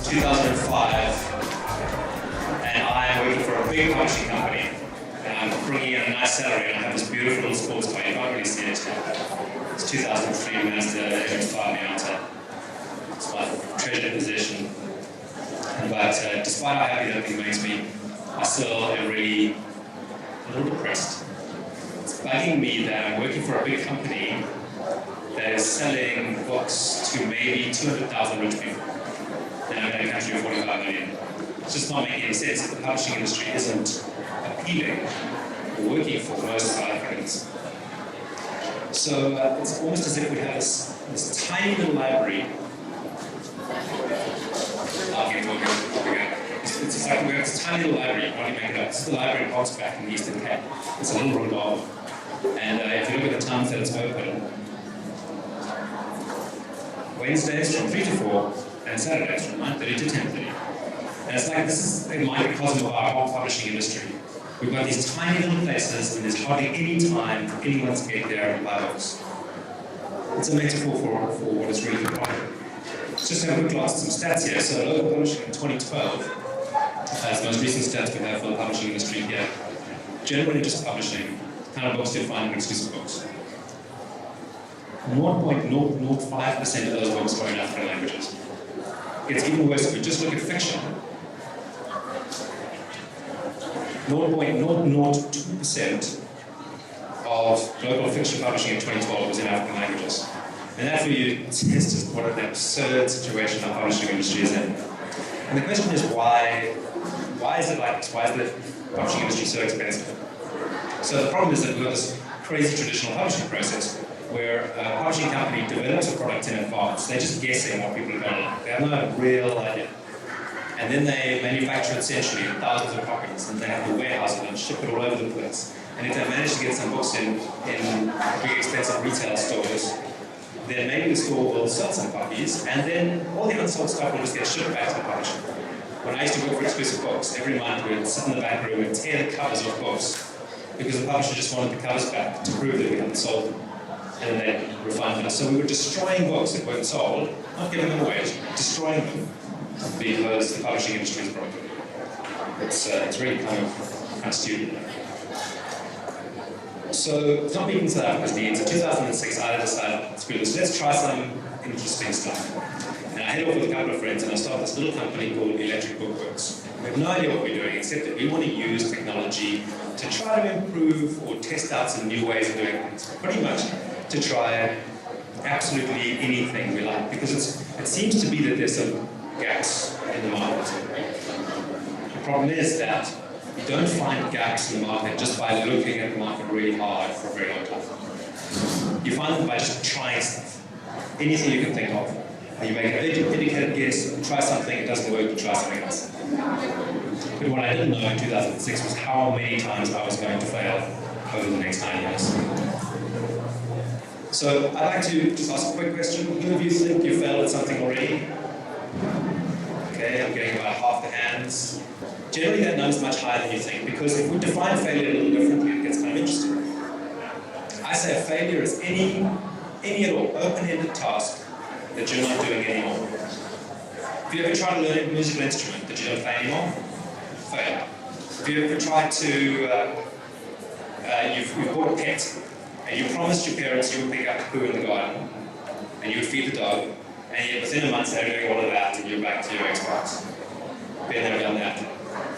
2005, and I'm working for a big publishing company, and I'm bringing in a nice salary, and I have this beautiful little sports car. You can't really see it. It's 2003 Mazda MX-5 Miata. It's my treasured possession. But despite how happy that thing makes me, I still am really a little depressed. It's bugging me that I'm working for a big company that is selling books to maybe 200,000 rich people. And I'm in a country of 45 million. It's just not making any sense if the publishing industry isn't appealing or working for most South Africans. So it's almost as if we have this tiny little library. It's like we have this tiny little library, you can't make it up. This is the library in Hogsback in the Eastern Cape. It's a little room. And if you look at the times that it's open, Wednesdays from 3 to 4, and Saturdays from 9:30 to 10:30. And it's like this is a microcosm of our whole publishing industry. We've got these tiny little places, and there's hardly any time for anyone to get there and buy books. It's a metaphor for what is really required. Let's just have a quick glance at some stats here. So local publishing in 2012, the most recent stats we have for the publishing industry here. Generally just publishing, the kind of books you'll find in exclusive books. 0.005% of those books are in African languages. It's even worse if we just look at fiction. 0.002% of global fiction publishing in 2012 was in African languages. And that for you is just what an absurd situation our publishing industry is in. And the question is why is it like this? Why is the publishing industry so expensive? So the problem is that we've got this crazy traditional publishing process where a publishing company develops a product in advance. They're just guessing what people are going to like. They have no real idea. And then they manufacture it essentially in thousands of copies, and they have to warehouse it and ship it all over the place. And if they manage to get some books in big expensive retail stores, then maybe the store will sell some copies, and then all the unsold stuff will just get shipped back to the publisher. When I used to work for exclusive books, every month we would sit in the back room and tear the covers off books because the publisher just wanted the covers back to prove that we hadn't sold them. And then they'd refund us. So we were destroying books that weren't sold, not giving them away, destroying them because the publishing industry is broken. It's really kind of stupid. So it's not meeting South Africa's needs. In 2006, I decided, screw this, let's try some interesting stuff. And I head off with a couple of friends and I start this little company called Electric Bookworks. We have no idea what we're doing, except that we want to use technology to try to improve or test out some new ways of doing things. Pretty much to try absolutely anything we like, because it seems to be that there's some gaps in the market. The problem is that you don't find gaps in the market just by looking at the market really hard for a very long time. You find them by just trying stuff. Anything you can think of. You make an educated guess, try something, it doesn't work, you try something else. But what I didn't know in 2006 was how many times I was going to fail over the next 9 years. So I'd like to just ask a quick question. Who of you think you failed at something already? Okay, I'm getting about half the hands. Generally that number is much higher than you think, because if we define failure a little differently, it gets kind of interesting. I say a failure is any at all open-ended task that you're not doing anymore. Have you ever tried to learn a musical instrument that you don't play anymore? Fail. Have you ever tried to, you've bought a pet, and you promised your parents you would pick up the poo in the garden, and you would feed the dog, and yet within a month they're doing all of that, and you're back to your Xbox. Been there, done that.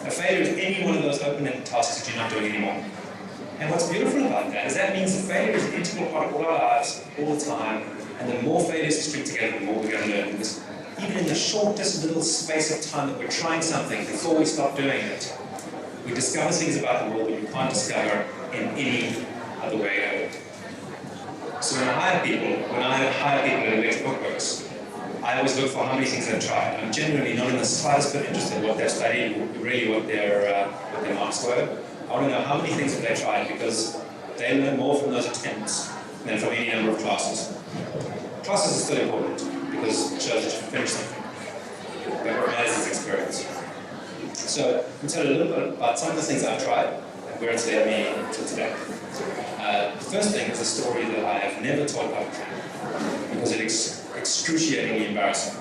A failure is any one of those open-ended tasks that you're not doing anymore. And what's beautiful about that is that means that failure is an integral part of all our lives, all the time, and the more failures we string together, the more we're going to learn. Because even in the shortest little space of time that we're trying something, before we stop doing it, we discover things about the world that we can't discover in any other way ever. So when I hire people in Electric Bookworks, I always look for how many things they've tried. I'm genuinely not in the slightest bit interested in what they've studied, really what their marks were. I want to know how many things have they tried, because they learn more from those attempts than from any number of classes. Classes are still important, because it shows that you finish something. But what matters is experience. So I'll tell you a little bit about some of the things I've tried and where it's led me to today. The first thing is a story that I have never told publicly, because it's excruciatingly embarrassing.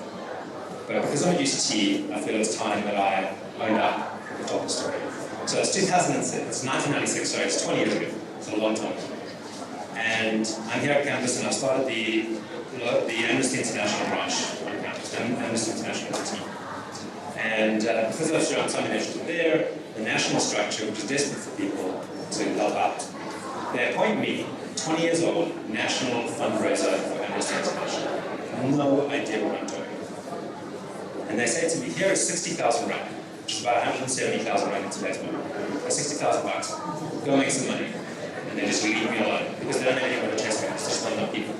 But because I'm at UCT, I feel it's time that I owned up and told the story. So it's 2006, it's 1996, sorry, it's 20 years ago. It's a long time ago. And I'm here at campus, and I started the Amnesty International branch on campus, Amnesty International team. And because I was around some initiative there, the national structure, which is desperate for people to help out, they appoint me, 20 years old, national fundraiser for Amnesty International. I have no idea what I'm doing. And they say to me, here is 60,000 rand, which is about 170,000 rand in today's money. That's 60,000 bucks. Go make some money. And they just leave me alone, because they don't have anyone to chase me. It's just not enough people.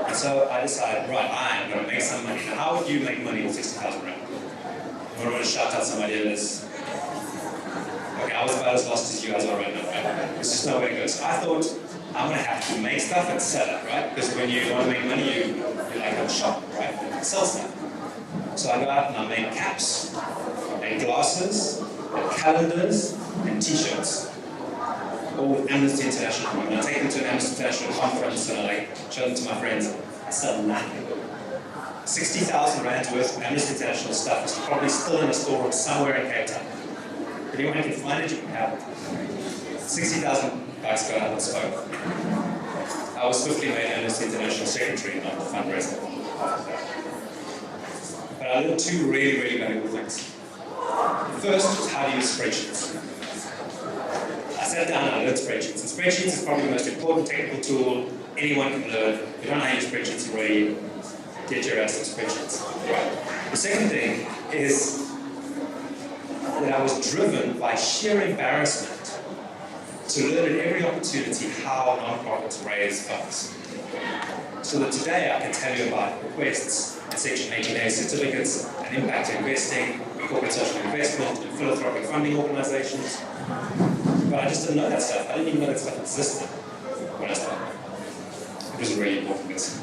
And so I decided, right, I'm going to make some money. Now, how would you make money with 60,000 rand? I don't want to shout out some ideas. Okay, I was about as lost as you guys are right now, right? There's just no way to go. So I thought, I'm going to have to make stuff and sell it, right? Because when you want to make money, you like have a shop, right? You sell stuff. So I go out and I make caps, and glasses, and calendars, and t-shirts. All with Amnesty International. And I take them to an Amnesty International conference and I show them to my friends. I sell nothing. 60,000 rands worth of Amnesty International stuff is probably still in a storeroom somewhere in Cape Town. If anyone can find it, you can have it. 60,000 bucks got out and spoke. I was swiftly made Amnesty International secretary and not the fundraiser. But I learned two really, really valuable things. The first was how to use spreadsheets. I sat down and I learned spreadsheets. And spreadsheets is probably the most important technical tool anyone can learn. If you don't know how to use spreadsheets already, get your ass to spreadsheets. Right. The second thing is that I was driven by sheer embarrassment to learn at every opportunity how nonprofits raise funds. So that today I can tell you about requests and Section 18A certificates and impact investing, corporate social investment, and philanthropic funding organizations. But I just didn't know that stuff. I didn't even know that stuff existed when I started. It was a really important lesson.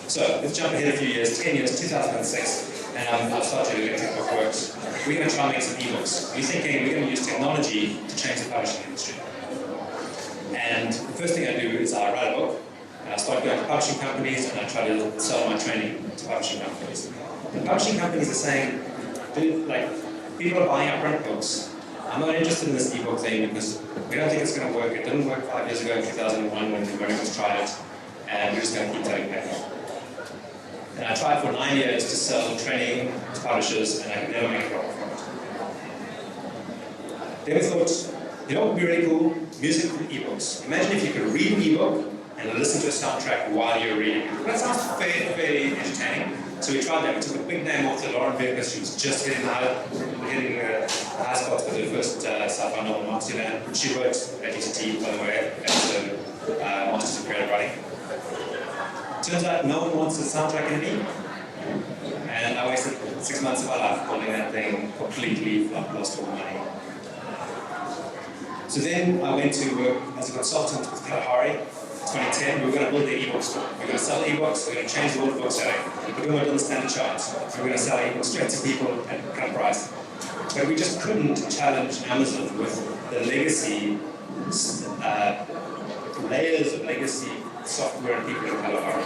So let's jump ahead a few years, 10 years, 2006, and I've started to look at TikTok works. We're going to try and make some ebooks. We're thinking we're going to use technology to change the publishing industry. And the first thing I do is I write a book, and I start going to publishing companies, and I try to sell my training to publishing companies. The publishing companies are saying, dude, like, people are buying our print books. I'm not interested in this ebook thing because we don't think it's going to work. It didn't work 5 years ago in 2001 when the Americans tried it, and we're just going to keep taking it. And I tried for 9 years to sell training to publishers, and I could never make a profit from it. Then we thought, you know what would be really cool? Music from ebooks. Imagine if you could read an ebook and listen to a soundtrack while you're reading it. That sounds fairly entertaining. So we tried that. We took a big name author, Lauren Vickers. She was just hitting the high spots with her first sci-fi novel, Moxieland. She wrote at UCT, by the way, as a Masters of Creative Writing. Turns out no one wants a soundtrack in an ebook. And I wasted 6 months of my life building that thing completely, lost all the money. So then I went to work as a consultant with Kalahari. 2010, we were going to build the ebook store. We were going to sell ebooks, we were going to change the world of book selling. We were going to understand the charts. We were going to sell ebooks straight to people at cut price. But we just couldn't challenge Amazon with the legacy, layers of legacy software and people in Kalahari.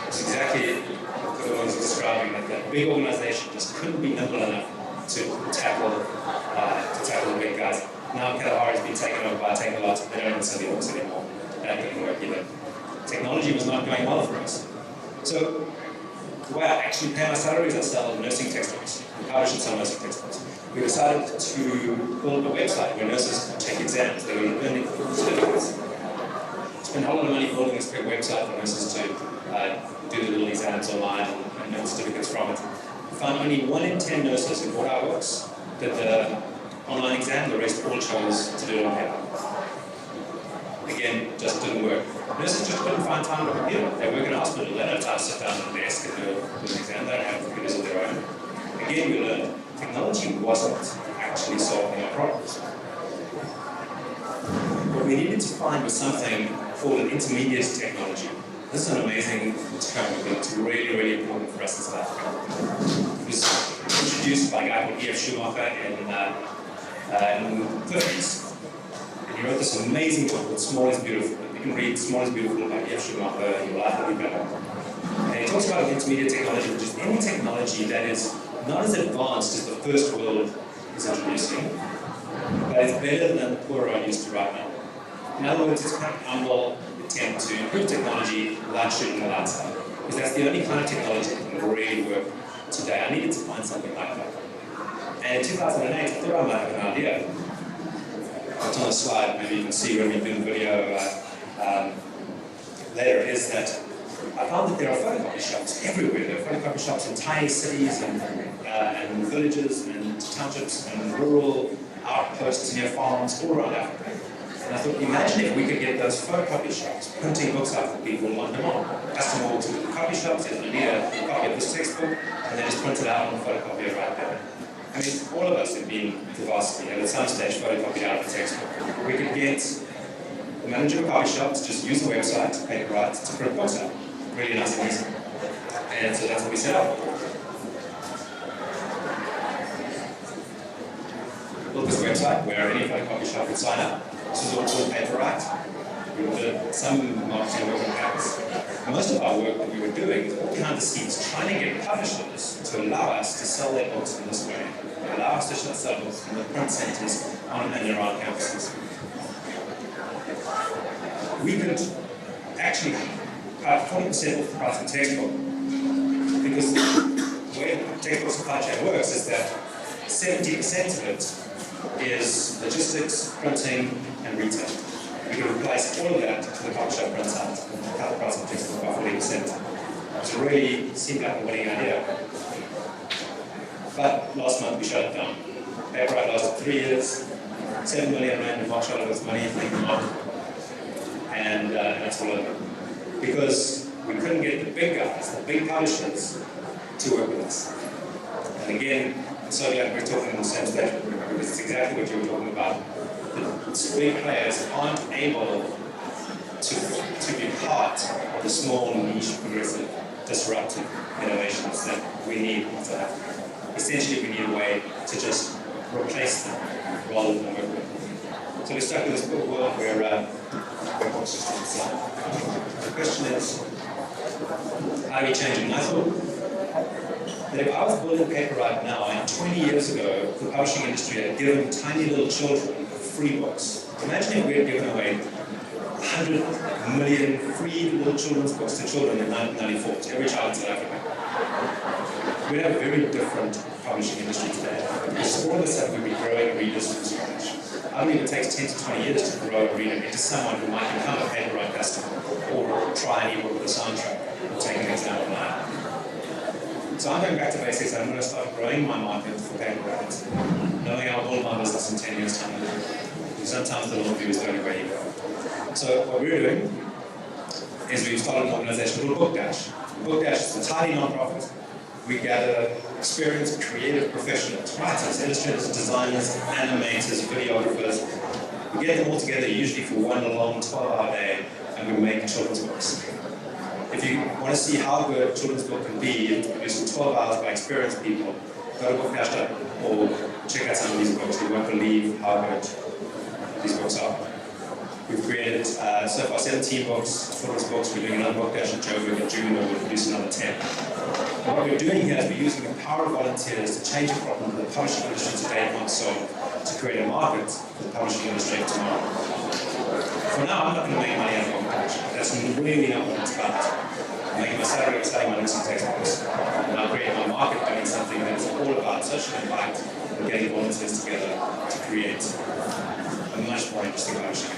It's exactly what I was describing, that big organization just couldn't be nimble enough to tackle the big guys. Now Kalahari has been taken over by Takealot. They don't even sell ebooks anymore. That didn't work either. Technology was not going well for us. So the way I actually pay my salaries, I sell nursing textbooks. We publish and sell nursing textbooks. We decided to build a website where nurses could take exams. They were earning certificates. Spent a whole lot of money building this big website for nurses to do the little exams online and earn certificates from it. We found only 1 in 10 nurses who bought our books did the online exam. The rest all chose to do it on paper. Again, just didn't work. Nurses just couldn't find time to computer. They work in a hospital. They don't have time to sit down at a desk and do an exam. They don't have computers of their own. Again, we learned technology wasn't actually solving our problems. What we needed to find was something called an intermediate technology. This is an amazing term, but it's really, really important for us in South Africa. It was introduced by a guy called E.F. Schumacher in the 50s. He wrote this amazing book called Small is Beautiful. You can read Small is Beautiful by E.F. Schumacher, and your life will be better. And he talks about intermediate technology, which is any technology that is not as advanced as the first world is introducing, but it's better than the poorer are used to right now. In other words, it's quite a humble attempt to improve technology without shooting the lights out. Because that's the only kind of technology that can really work today. I needed to find something like that. And in 2008, I thought I might have an idea. It's on the slide, maybe you can see when we do the video later, is that I found that there are photocopy shops everywhere. There are photocopy shops in tiny cities and villages and townships and rural outposts near farms all around Africa. And I thought, imagine if we could get those photocopy shops printing books out for people on demand. Customer walks into the copy shop, says, I need a copy of this textbook, and they just print it out on the photocopier right there. I mean, all of us have been to varsity and at some stage photocopied out of the textbook. We could get the manager of a copy shop to just use the website, Paperweight, to print books out. Really nice and easy. And so that's what we set up. We built this website where any photocopy shop could sign up. This is all called Paperight. We did some marketing work on campus. Most of our work that we were doing was all kinds of schemes, trying to get publishers to allow us to sell their books in this way, allow us to sell books in the print centres on and around campuses. We could actually cut 40% off the price of the textbook, because the way the textbook supply chain works is that 70% of it is logistics, printing, and retail. We can replace all of that to the copy shop prints out and cut the price of the textbook by 40%. So it really seemed like a winning idea. But last month we shut it down. Paperweight lasted 3 years, 7 million rand in box shuttlers money in the market, and that's all over. Because we couldn't get the big guys, the big publishers, to work with us. And again, I'm so glad we're talking on the same stage, because it's exactly what you were talking about. The big players aren't able to be part of the small, niche, progressive, disruptive innovations that we need to have. Essentially, we need a way to just replace them rather than work with them. So we're stuck in this book world where books just don't sell. The question is, how do we change it? And I thought that if I was building Paperweight now, and 20 years ago, the publishing industry had given tiny little children free books. Imagine if we had given away 100 million free little children's books to children in 1994, to every child in South Africa. We'd have a very different publishing industry today. Because all of a sudden we'd be growing readers from scratch. I believe it takes 10 to 20 years to grow a reader into someone who might become a Paperweight customer or try and ebook with a soundtrack or take an exam online. So I'm going back to basics. I'm going to start growing my market for Paperweight, knowing I'll build my business in 10 years' time. Because sometimes the long view is the only way you go. So what we're doing is we've started an organization called Book Dash. Book Dash is a tiny non-profit. We gather experienced, creative professionals, writers, illustrators, designers, animators, videographers. We get them all together, usually for one long 12-hour day, and we make children's books. If you want to see how good a children's book can be, it's produced in 12 hours by experienced people, go to bookdash.org, check out some of these books. You won't believe how good these books are. We've created so far 17 books, children's books. We're doing another Book Dash in Joburg in June, and we'll produce another 10. And what we're doing here is we're using the power of volunteers to change a problem that the publishing industry today can't solve, to create a market for the publishing industry tomorrow. For now, I'm not going to make money out of Book Dash. That's really not what it's about. I'm making my salary of selling my nursing textbooks. And I'll create my market doing something that's all about social impact and getting volunteers together to create a much more interesting publishing